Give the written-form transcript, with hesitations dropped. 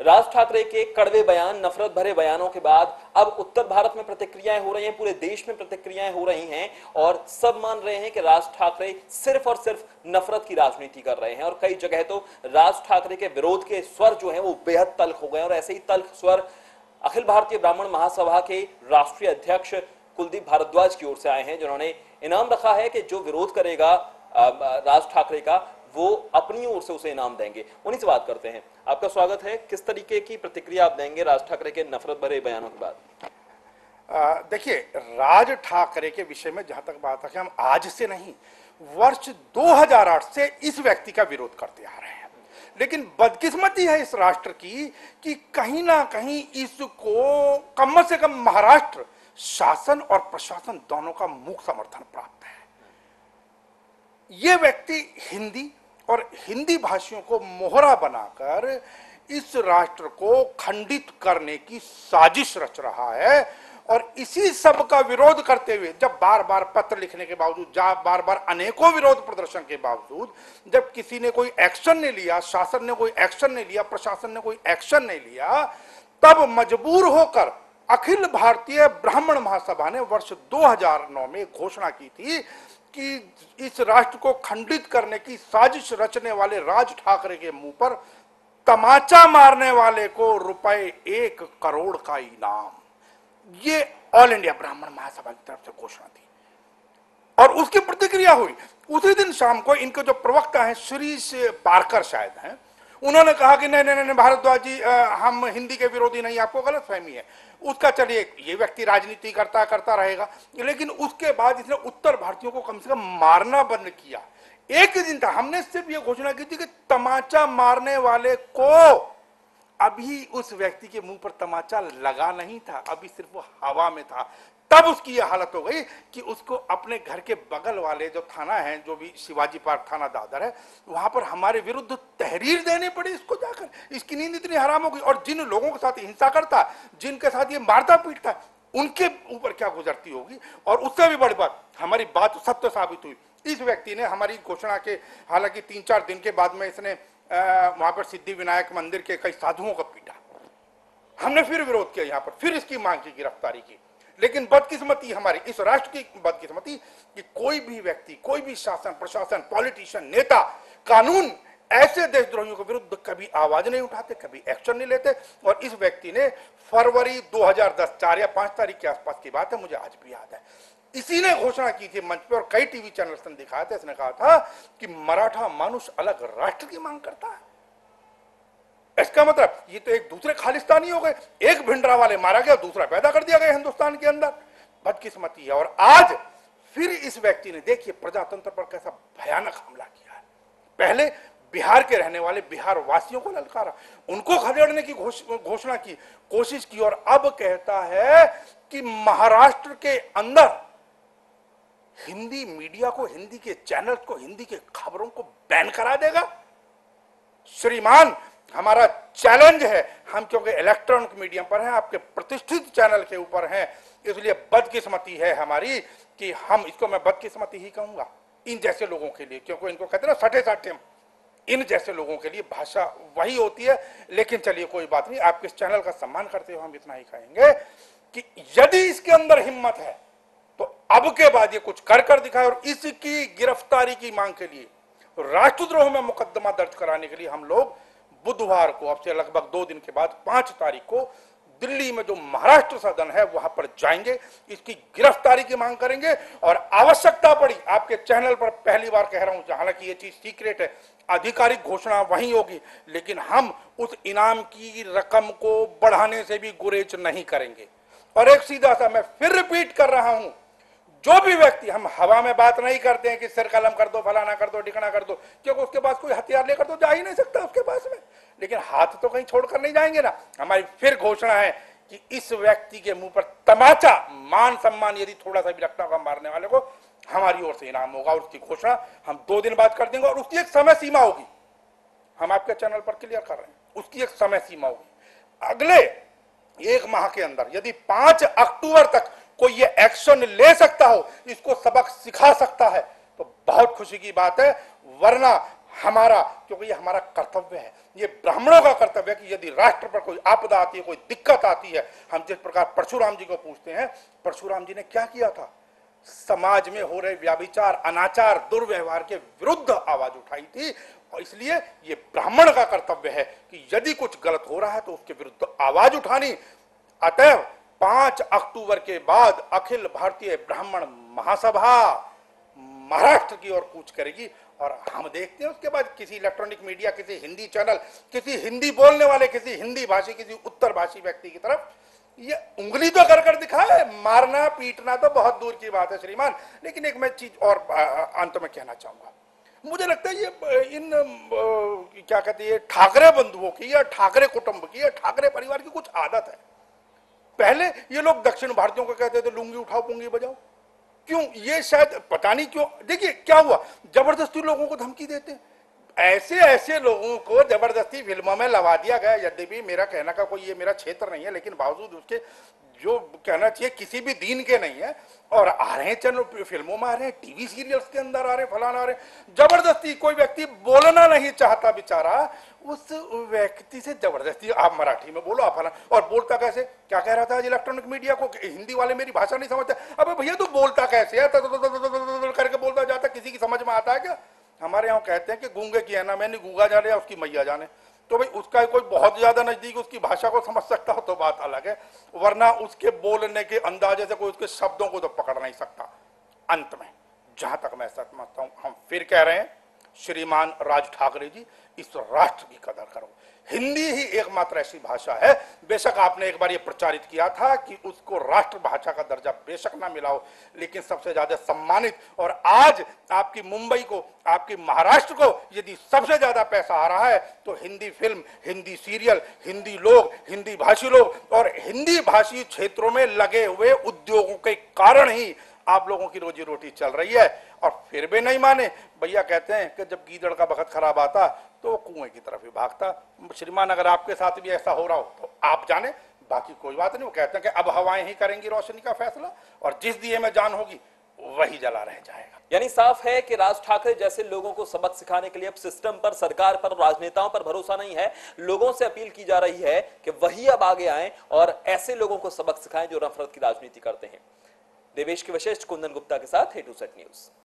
राज ठाकरे के कड़वे बयान, नफरत भरे बयानों के बाद अब उत्तर भारत में प्रतिक्रियाएं हो रही हैं, पूरे देश में प्रतिक्रियाएं हो रही हैं और सब मान रहे हैं कि राज ठाकरे सिर्फ और सिर्फ नफरत की राजनीति कर रहे हैं। और कई जगह तो राज ठाकरे के विरोध के स्वर जो हैं वो बेहद तल्ख हो गए और ऐसे ही तल्ख स्वर अखिल भारतीय ब्राह्मण महासभा के राष्ट्रीय अध्यक्ष कुलदीप भारद्वाज की ओर से आए हैं, जिन्होंने इनाम रखा है कि जो विरोध करेगा राज ठाकरे का वो अपनी ओर से उसे इनाम देंगे। उन्हीं से बात करते हैं। आपका स्वागत है। किस तरीके की प्रतिक्रिया आप देंगे राज ठाकरे के नफरत भरे बयानों के बाद? देखिए, राज ठाकरे के विषय में जहां तक बात है कि हम आज से नहीं, वर्ष 2008 से इस व्यक्ति का विरोध करते आ रहे हैं, लेकिन बदकिस्मती है इस राष्ट्र की कि कहीं ना कहीं इसको कम से कम महाराष्ट्र शासन और प्रशासन दोनों का मूक समर्थन प्राप्त है। यह व्यक्ति हिंदी और हिंदी भाषियों को मोहरा बनाकर इस राष्ट्र को खंडित करने की साजिश रच रहा है और इसी सब का विरोध करते हुए जब बार बार पत्र लिखने के बावजूद, बार बार अनेकों विरोध प्रदर्शन के बावजूद जब किसी ने कोई एक्शन नहीं लिया, शासन ने कोई एक्शन नहीं लिया, प्रशासन ने कोई एक्शन नहीं लिया, तब मजबूर होकर अखिल भारतीय ब्राह्मण महासभा ने वर्ष 2009 में घोषणा की थी कि इस राष्ट्र को खंडित करने की साजिश रचने वाले राज ठाकरे के मुंह पर तमाचा मारने वाले को रुपए 1 करोड़ का इनाम, ये ऑल इंडिया ब्राह्मण महासभा की तरफ से घोषणा थी और उसकी प्रतिक्रिया हुई। उसी दिन शाम को इनके जो प्रवक्ता हैं, श्री पारकर शायद हैं, उन्होंने कहा कि नहीं नहीं नहीं भारद्वाज जी, हम हिंदी के विरोधी नहीं, आपको गलतफहमी है। उसका चलिए, ये व्यक्ति राजनीति करता रहेगा, लेकिन उसके बाद इसने उत्तर भारतीयों को कम से कम मारना बंद किया। एक ही दिन था, हमने सिर्फ ये घोषणा की थी कि तमाचा मारने वाले को, अभी उस व्यक्ति के मुंह पर तमाचा लगा नहीं था, अभी सिर्फ वो हवा में था। तब उसकी यह हालत हो गई कि उसको अपने घर के बगल वाले जो थाना है, जो भी शिवाजी पार्क थाना दादर है, वहां पर हमारे विरुद्ध तहरीर देनी पड़ी इसको जाकर। इसकी नींद इतनी हराम हो गई। और जिन लोगों के साथ हिंसा करता, जिनके साथ ये मारता पीटता, उनके ऊपर क्या गुजरती होगी। और उससे भी बड़ी बात, हमारी बात सत्य साबित हुई। इस व्यक्ति ने हमारी घोषणा के हालांकि 3-4 दिन के बाद में इसने वहां पर सिद्धि विनायक मंदिर के कई साधुओं को पीटा। हमने फिर विरोध किया, यहाँ पर फिर इसकी मांग की, गिरफ्तारी की। लेकिन बदकिस्मती हमारी, इस राष्ट्र की बदकिस्मती कि कोई भी व्यक्ति, कोई भी शासन, प्रशासन, पॉलिटिशियन, नेता, कानून ऐसे देशद्रोहियों के विरुद्ध कभी आवाज नहीं उठाते, कभी एक्शन नहीं लेते। और इस व्यक्ति ने फरवरी 2010, 4 या 5 तारीख के आसपास की बात है, मुझे आज भी याद है, इसी ने घोषणा की थी मंच पे और कई टीवी चैनल्स ने दिखाया था। इसने कहा था कि मराठा मानुष अलग राष्ट्र की मांग करता है। इसका मतलब ये तो एक दूसरे खालिस्तानी हो गए, एक भिंडरा वाले मारा गया, दूसरा पैदा कर दिया गया हिंदुस्तान के अंदर। बदकिस्मती है। और आज फिर इस व्यक्ति ने, देखिए, प्रजातंत्र पर कैसा भयानक हमला किया है। पहले बिहार के रहने वाले बिहार वासियों को ललकारा, उनको खदेड़ने की घोषणा की, कोशिश की, और अब कहता है कि महाराष्ट्र के अंदर हिंदी मीडिया को, हिंदी के चैनल को, हिंदी के खबरों को बैन करा देगा। श्रीमान, हमारा चैलेंज है, हम क्योंकि इलेक्ट्रॉनिक मीडियम पर हैं, आपके प्रतिष्ठित चैनल के ऊपर हैं, इसलिए बदकिस्मती है हमारी कि हम इसको, मैं बदकिस्मती ही कहूंगा इन जैसे लोगों के लिए, क्योंकि इनको कहते हैं ना सठे साठे, इन जैसे लोगों के लिए भाषा वही होती है। लेकिन चलिए कोई बात नहीं, आपके इस चैनल का सम्मान करते हुए हम इतना ही कहेंगे कि यदि इसके अंदर हिम्मत है तो अब के बाद ये कुछ कर दिखाए। और इसकी गिरफ्तारी की मांग के लिए, राष्ट्रद्रोह में मुकदमा दर्ज कराने के लिए हम लोग बुधवार को, अब से लगभग 2 दिन के बाद 5 तारीख को दिल्ली में जो महाराष्ट्र सदन है वहां पर जाएंगे, इसकी गिरफ्तारी की मांग करेंगे। और आवश्यकता पड़ी, आपके चैनल पर पहली बार कह रहा हूं, हालांकि ये चीज सीक्रेट है, आधिकारिक घोषणा वहीं होगी, लेकिन हम उस इनाम की रकम को बढ़ाने से भी गुरेज नहीं करेंगे। और एक सीधा सा, मैं फिर रिपीट कर रहा हूं, जो भी व्यक्ति, हम हवा में बात नहीं करते हैं कि सिर कलम कर दो, फलाना कर दो, ठिकाना कर दो, क्योंकि उसके पास कोई हथियार लेकर तो जा ही नहीं सकता उसके पास में, लेकिन हाथ तो कहीं छोड़कर नहीं जाएंगे ना। हमारी फिर घोषणा है कि इस व्यक्ति के मुंह पर तमाचा, मान सम्मान यदि थोड़ा सा भी लगता होगा मारने वाले को, हमारी ओर से इनाम होगा। और उसकी घोषणा हम 2 दिन बाद कर देंगे और उसकी एक समय सीमा होगी, हम आपके चैनल पर क्लियर कर रहे हैं, उसकी एक समय सीमा होगी। अगले 1 माह के अंदर यदि 5 अक्टूबर तक कोई ये एक्शन ले सकता हो, इसको सबक सिखा सकता है, तो बहुत खुशी की बात है। वरना हमारा, क्योंकि ये हमारा कर्तव्य है, ये ब्राह्मणों का कर्तव्य है कि यदि राष्ट्र पर कोई आपदा आती है, कोई दिक्कत आती है, हम जिस प्रकार परशुराम जी को पूछते हैं, परशुराम जी ने क्या किया था? समाज में हो रहे व्याभिचार, अनाचार, दुर्व्यवहार के विरुद्ध आवाज उठाई थी। और इसलिए ये ब्राह्मण का कर्तव्य है कि यदि कुछ गलत हो रहा है तो उसके विरुद्ध आवाज उठानी। अतएव 5 अक्टूबर के बाद अखिल भारतीय ब्राह्मण महासभा महाराष्ट्र की ओर कूच करेगी और हम देखते हैं उसके बाद किसी इलेक्ट्रॉनिक मीडिया, किसी हिंदी चैनल, किसी हिंदी बोलने वाले, किसी हिंदी भाषी, किसी उत्तर भाषी व्यक्ति की तरफ ये उंगली तो कर दिखाए, मारना पीटना तो बहुत दूर की बात है श्रीमान। लेकिन एक मैं चीज और अंत में कहना चाहूंगा, मुझे लगता है ये इन क्या कहते हैं ठाकरे बंधुओं की या ठाकरे कुटुंब की या ठाकरे परिवार की कुछ आदत है। पहले ये लोग दक्षिण भारतीयों को कहते थे लुंगी उठाओ पुंगी बजाओ, क्यों? ये शायद पता नहीं क्यों। देखिए क्या हुआ, जबरदस्ती लोगों को धमकी देते, ऐसे ऐसे लोगों को जबरदस्ती फिल्मों में लगा दिया गया। यद्यपि मेरा कहना का कोई ये मेरा क्षेत्र नहीं है, लेकिन बावजूद उसके जो कहना चाहिए किसी भी दीन के नहीं है, और आ रहे हैं चैनल फिल्मों में, आ रहे हैं टीवी सीरियल्स के अंदर, आ रहे हैं फलाना, आ रहे हैं जबरदस्ती। कोई व्यक्ति बोलना नहीं चाहता बेचारा, उस व्यक्ति से जबरदस्ती आप मराठी में बोलो, आप फलाना। और बोलता कैसे? क्या कह रहा था आज इलेक्ट्रॉनिक मीडिया को, हिंदी वाले मेरी भाषा नहीं समझते। अबे भैया तू बोलता कैसे है? करके बोलता जाता, किसी की समझ में आता है क्या? हमारे यहाँ कहते हैं कि गूंगे की है ना, मैंने गूंगा जाने या उसकी मैया जाने। तो भाई उसका कोई बहुत ज्यादा नजदीक उसकी भाषा को समझ सकता हो तो बात अलग है, वरना उसके बोलने के अंदाजे से कोई उसके शब्दों को तो पकड़ नहीं सकता। अंत में जहां तक मैं समझता हूं, हम फिर कह रहे हैं श्रीमान राज ठाकरे जी, इस राष्ट्र की कदर करो। हिंदी ही एकमात्र ऐसी भाषा है, बेशक आपने एक बार ये प्रचारित किया था कि उसको राष्ट्र भाषा का दर्जा बेशक ना मिला हो, लेकिन सबसे ज्यादा सम्मानित, और आज आपकी मुंबई को, आपकी महाराष्ट्र को यदि सबसे ज्यादा पैसा आ रहा है तो हिंदी फिल्म, हिंदी सीरियल, हिंदी लोग, हिंदी भाषी लोग और हिंदी भाषी क्षेत्रों में लगे हुए उद्योगों के कारण ही आप लोगों की रोजी रोटी चल रही है। और फिर भी नहीं माने, भैया कहते हैं कि जब गीदड़ का बखत खराब आता तो वो कुएं की तरफ ही भागता। श्रीमान अगर आपके साथ भी ऐसा हो रहा हो तो आप जाने, बाकी कोई बात नहीं। वो कहते हैं कि अब हवाएं ही करेंगी रोशनी का फैसला, और जिस दिए में जान होगी वही जला रह जाएगा। यानी साफ है कि राज ठाकरे जैसे लोगों को सबक सिखाने के लिए अब सिस्टम पर, सरकार पर, राजनेताओं पर भरोसा नहीं है। लोगों से अपील की जा रही है कि वही अब आगे आए और ऐसे लोगों को सबक सिखाएं जो नफरत की राजनीति करते हैं। देवेश के वशिष्ठ, कुंदन गुप्ता के साथ A to Z न्यूज।